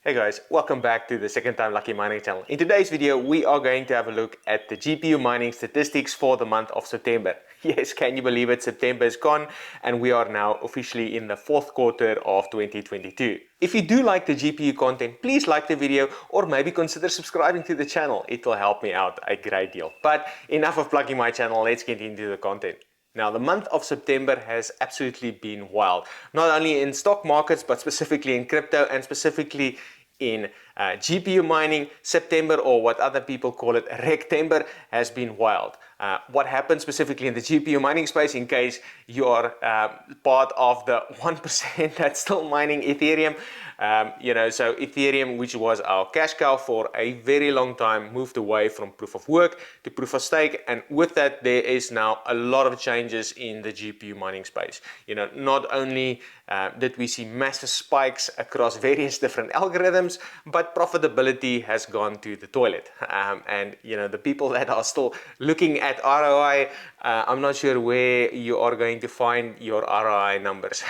Hey guys, welcome back to the Second Time Lucky Mining channel. In today's video, we are going to have a look at the GPU mining statistics for the month of September. Yes, can you believe it? September is gone and we are now officially in the fourth quarter of 2022. If you do like the GPU content, please like the video or maybe consider subscribing to the channel. It will help me out a great deal. But enough of plugging my channel, let's get into the content. Now, the month of September has absolutely been wild, not only in stock markets, but specifically in crypto and specifically in GPU mining. September, or what other people call it, Rectember, has been wild. What happened specifically in the GPU mining space, in case you are part of the 1% that's still mining Ethereum, so Ethereum, which was our cash cow for a very long time, moved away from proof of work to proof of stake, and with that there is now a lot of changes in the GPU mining space. Not only did we see massive spikes across various different algorithms, but profitability has gone to the toilet. And the people that are still looking at ROI, I'm not sure where you are going to find your ROI numbers.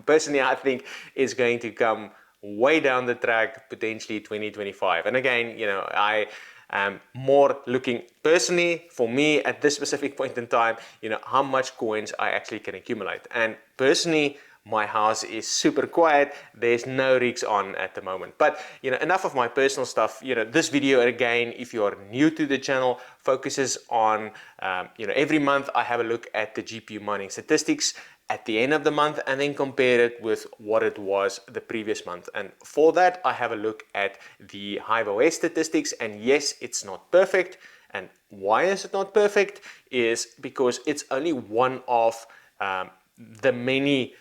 Personally, I think it's going to come way down the track, potentially 2025. And again, I am more looking personally for me at this specific point in time, how much coins I actually can accumulate. And personally, my house is super quiet. There's no rigs on at the moment. But enough of my personal stuff. This video, again, if you are new to the channel, focuses on every month I have a look at the GPU mining statistics at the end of the month and then compare it with what it was the previous month. And for that, I have a look at the HiveOS statistics. And yes, it's not perfect. And why is it not perfect? Is because it's only one of the many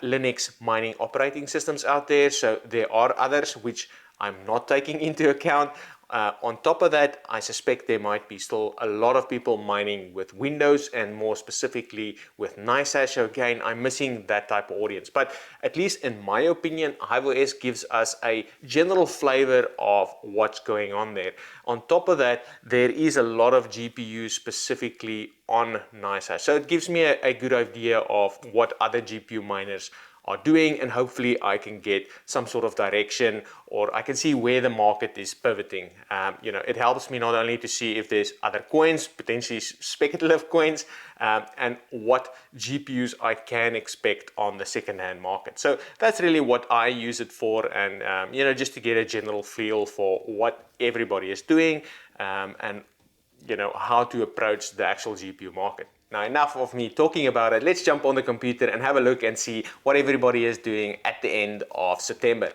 Linux mining operating systems out there. So there are others which I'm not taking into account. On top of that, I suspect there might be still a lot of people mining with Windows and more specifically with NiceHash. So again, I'm missing that type of audience. But at least in my opinion, HiveOS gives us a general flavor of what's going on there. On top of that, there is a lot of GPUs specifically on NiceHash. So it gives me a good idea of what other GPU miners are doing, and hopefully I can get some sort of direction, or I can see where the market is pivoting. It helps me not only to see if there's other coins, potentially speculative coins, and what GPUs I can expect on the second-hand market. So that's really what I use it for, and just to get a general feel for what everybody is doing, and how to approach the actual GPU market. Now, enough of me talking about it. Let's jump on the computer and have a look and see what everybody is doing at the end of September.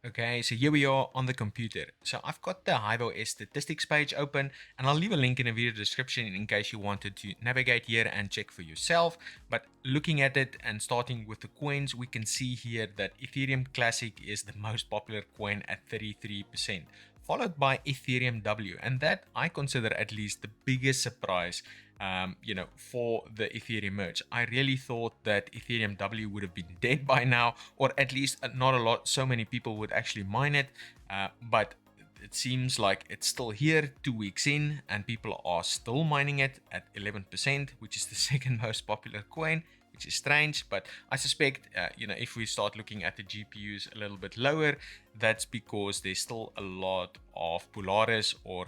Okay, so here we are on the computer. So I've got the HiveOS statistics page open, and I'll leave a link in the video description in case you wanted to navigate here and check for yourself. But looking at it and starting with the coins, we can see here that Ethereum Classic is the most popular coin at 33%, followed by Ethereum W, and that I consider at least the biggest surprise for the Ethereum merge. I really thought that Ethereum W would have been dead by now, or at least not so many people would actually mine it, but it seems like it's still here 2 weeks in and people are still mining it at 11%, which is the second most popular coin, which is strange. But I suspect, if we start looking at the GPUs a little bit lower, that's because there's still a lot of Polaris or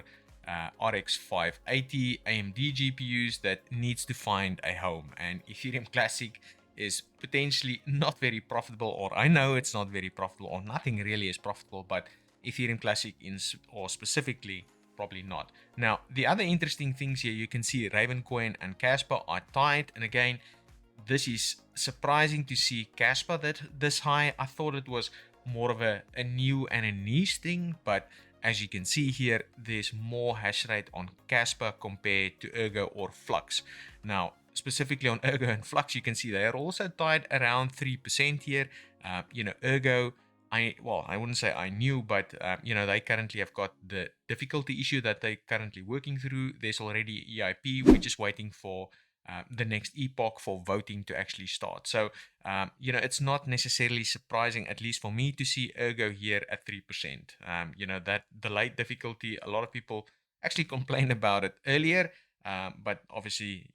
RX 580 AMD GPUs that needs to find a home, and Ethereum Classic is potentially not very profitable, or I know it's not very profitable, or nothing really is profitable, but Ethereum Classic or specifically probably not. Now, the other interesting things here, you can see Ravencoin and Casper are tied, and again, this is surprising to see Casper that this high. I thought it was more of a new and a niche thing, but as you can see here, there's more hash rate on Casper compared to Ergo or Flux. Now, specifically on Ergo and Flux, you can see they are also tied around 3% here. Ergo, I wouldn't say I knew, but they currently have got the difficulty issue that they're currently working through. There's already EIP, we're just waiting for the next epoch for voting to actually start. So, it's not necessarily surprising, at least for me, to see Ergo here at 3%. That delayed difficulty, a lot of people actually complained about it earlier, but obviously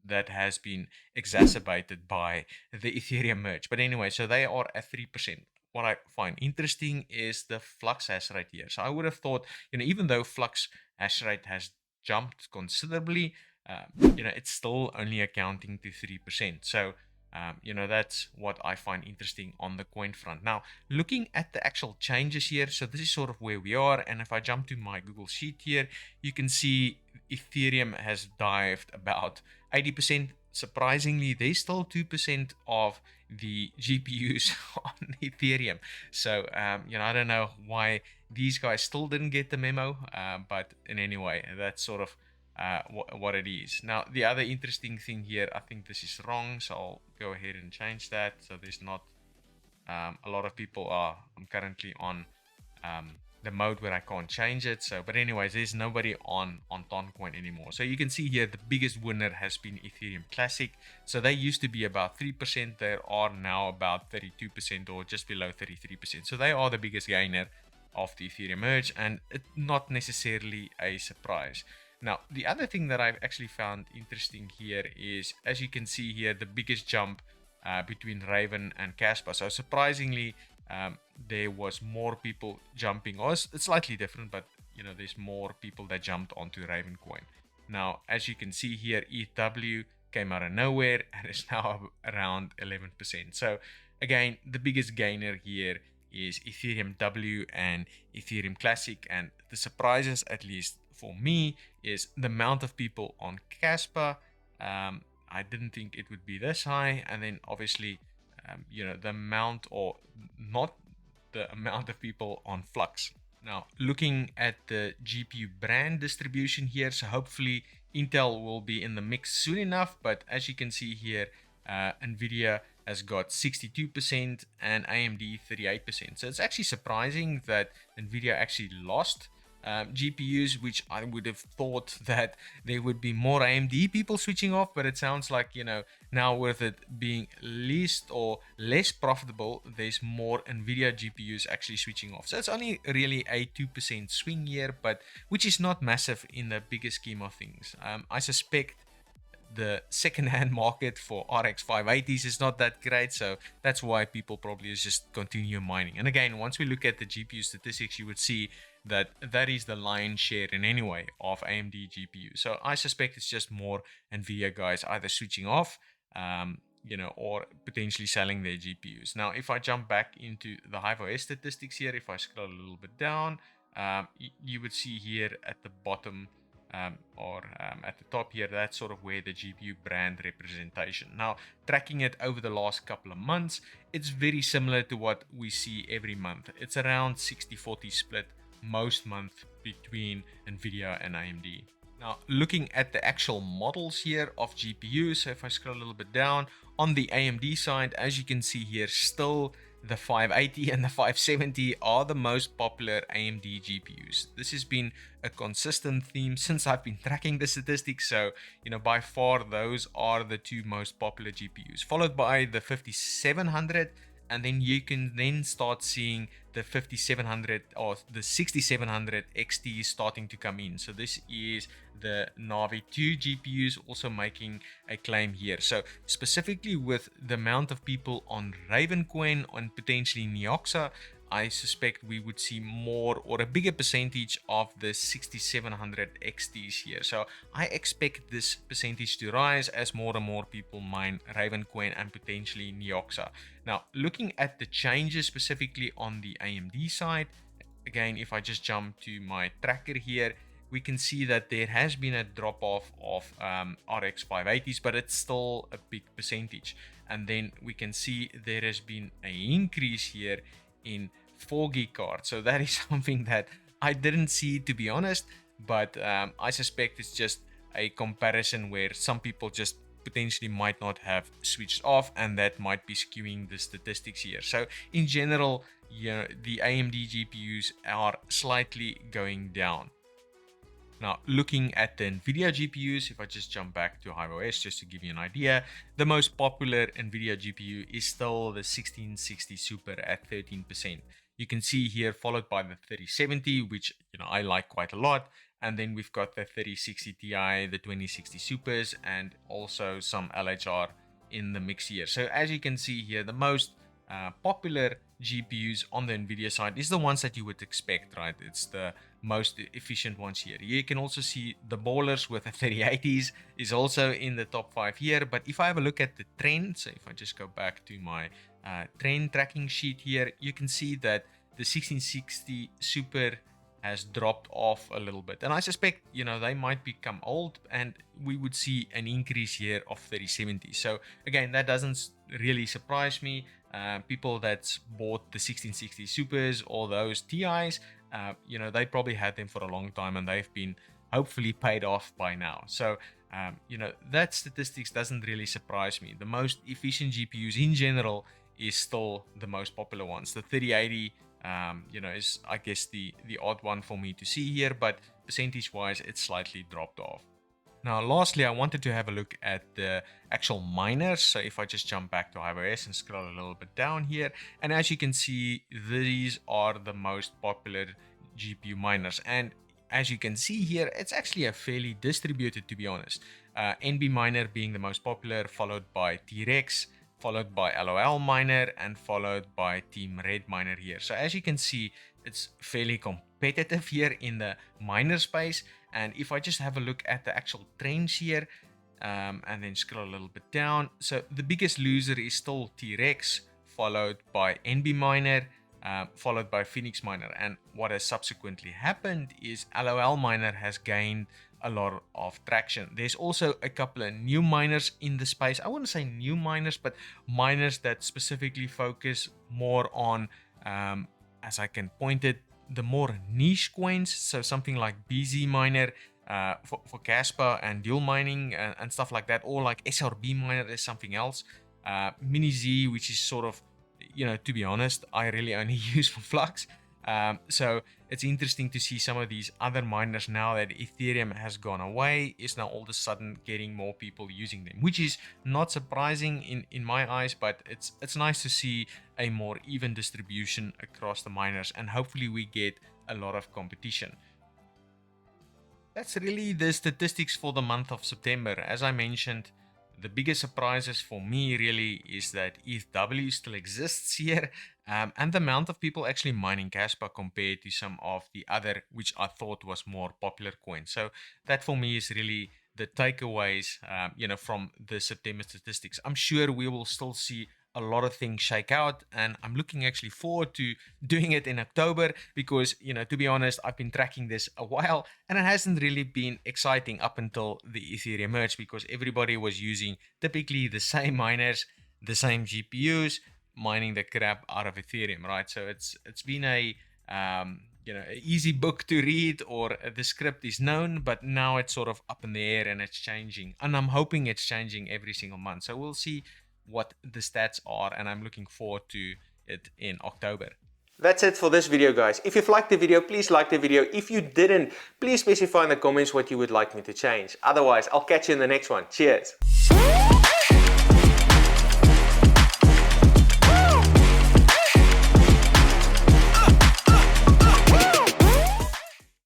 that has been exacerbated by the Ethereum merge. But anyway, so they are at 3%. what I find interesting is the flux hash rate here. So I would have thought, even though flux hash rate has jumped considerably, it's still only accounting to 3%. So, that's what I find interesting on the coin front. Now, looking at the actual changes here, so this is sort of where we are. And if I jump to my Google Sheet here, you can see Ethereum has dived about 80%. Surprisingly, there's still 2% of the GPUs on Ethereum. So, I don't know why these guys still didn't get the memo, but in any way, that's sort of what it is. Now, the other interesting thing here, I think this is wrong, so I'll go ahead and change that. So there's not a lot of people are. I'm currently on the mode where I can't change it. So, but anyways, there's nobody on Toncoin anymore. So you can see here the biggest winner has been Ethereum Classic. So they used to be about 3%. They are now about 32% or just below 33%. So they are the biggest gainer of the Ethereum merge, and it's not necessarily a surprise. Now, the other thing that I've actually found interesting here is, as you can see here, the biggest jump between Raven and Casper. So surprisingly, there was more people jumping. Or it's slightly different, but there's more people that jumped onto Ravencoin. Now, as you can see here, ETH came out of nowhere and is now around 11%. So again, the biggest gainer here is Ethereum W and Ethereum Classic. And the surprises, at least for me, is the amount of people on Casper. I didn't think it would be this high. And then obviously, the amount, or not the amount of people on Flux. Now, looking at the GPU brand distribution here, so hopefully Intel will be in the mix soon enough. But as you can see here, Nvidia has got 62% and AMD 38%. So it's actually surprising that Nvidia actually lost GPUs, which I would have thought that there would be more AMD people switching off, but it sounds like, now with it being least or less profitable, there's more Nvidia GPUs actually switching off. So it's only really a 2% swing here, but which is not massive in the bigger scheme of things. I suspect the second-hand market for RX 580s is not that great, so that's why people probably just continue mining. And again, once we look at the GPU statistics, you would see that is the lion's share in any way of AMD GPU. So I suspect it's just more Nvidia guys either switching off, or potentially selling their GPUs. Now, if I jump back into the HiveOS statistics here, if I scroll a little bit down, you would see here at the bottom, or at the top here, that's sort of where the GPU brand representation. Now, tracking it over the last couple of months, it's very similar to what we see every month. It's around 60-40 split most month between Nvidia and AMD. Now, looking at the actual models here of GPUs, so if I scroll a little bit down, on the AMD side, as you can see here, still the 580 and the 570 are the most popular AMD GPUs. This has been a consistent theme since I've been tracking the statistics. So, by far, those are the two most popular GPUs, followed by the 5700. And then you can then start seeing the 5700 or the 6700 XT starting to come in. So this is the Navi 2 GPUs also making a claim here. So specifically with the amount of people on Ravencoin and potentially Neoxa, I suspect we would see more or a bigger percentage of the 6700 XTs here. So I expect this percentage to rise as more and more people mine Ravencoin and potentially Neoxa. Now, looking at the changes specifically on the AMD side, again, if I just jump to my tracker here, we can see that there has been a drop off of RX 580s, but it's still a big percentage. And then we can see there has been an increase here in 4 gig cards. So that is something that I didn't see, to be honest, but I suspect it's just a comparison where some people just potentially might not have switched off, and that might be skewing the statistics here. So in general, the AMD GPUs are slightly going down. Now, looking at the Nvidia GPUs, if I just jump back to HiveOS just to give you an idea, the most popular Nvidia GPU is still the 1660 Super at 13%. You can see here, followed by the 3070, which I like quite a lot. And then we've got the 3060 Ti, the 2060 Supers, and also some LHR in the mix here. So as you can see here, the most popular GPUs on the Nvidia side is the ones that you would expect, right? It's the most efficient ones here. You can also see the ballers with the 3080s is also in the top 5 here. But if I have a look at the trend, so if I just go back to my trend tracking sheet here, you can see that the 1660 Super has dropped off a little bit, and I suspect, you know, they might become old and we would see an increase here of 3070. So again, that doesn't really surprise me. People that's bought the 1660 Supers or those TIs, you know, they probably had them for a long time and they've been hopefully paid off by now. So you know, that statistics doesn't really surprise me. The most efficient GPUs in general is still the most popular ones. The 3080 you know, is I guess the odd one for me to see here, but percentage wise it's slightly dropped off. Now lastly, I wanted to have a look at the actual miners. So if I just jump back to HiveOS and scroll a little bit down here, and as you can see, these are the most popular GPU miners, and as you can see here, it's actually a fairly distributed, to be honest. NB miner being the most popular, followed by T-Rex, followed by LOL miner, and followed by Team Red miner here. So as you can see, it's fairly competitive here in the miner space. And if I just have a look at the actual trends here, and then scroll a little bit down, so the biggest loser is still T-Rex, followed by NB miner, followed by Phoenix miner. And what has subsequently happened is LOL miner has gained a lot of traction. There's also a couple of new miners in the space. I wouldn't say new miners, but miners that specifically focus more on, as I can point it, the more niche coins. So something like BZ miner for Casper and dual mining and stuff like that, or like SRB miner is something else. Mini Z, which is sort of, you know, to be honest, I really only use for Flux. So it's interesting to see some of these other miners, now that Ethereum has gone away, is now all of a sudden getting more people using them, which is not surprising in my eyes, but it's nice to see a more even distribution across the miners, and hopefully we get a lot of competition. That's really the statistics for the month of September. As I mentioned, the biggest surprises for me really is that ETHW still exists here, and the amount of people actually mining Casper compared to some of the other, which I thought was more popular coins. So that for me is really the takeaways, you know, from the September statistics. I'm sure we will still see a lot of things shake out, and I'm looking actually forward to doing it in October, because, you know, to be honest, I've been tracking this a while and it hasn't really been exciting up until the Ethereum merge, because everybody was using typically the same miners, the same GPUs, mining the crap out of Ethereum, right? So it's been a you know, easy book to read, or the script is known, but now it's sort of up in the air and it's changing, and I'm hoping it's changing every single month. So we'll see what the stats are, and I'm looking forward to it in October. That's it for this video, guys. If you've liked the video, please like the video. If you didn't, please specify in the comments what you would like me to change. Otherwise, I'll catch you in the next one. Cheers.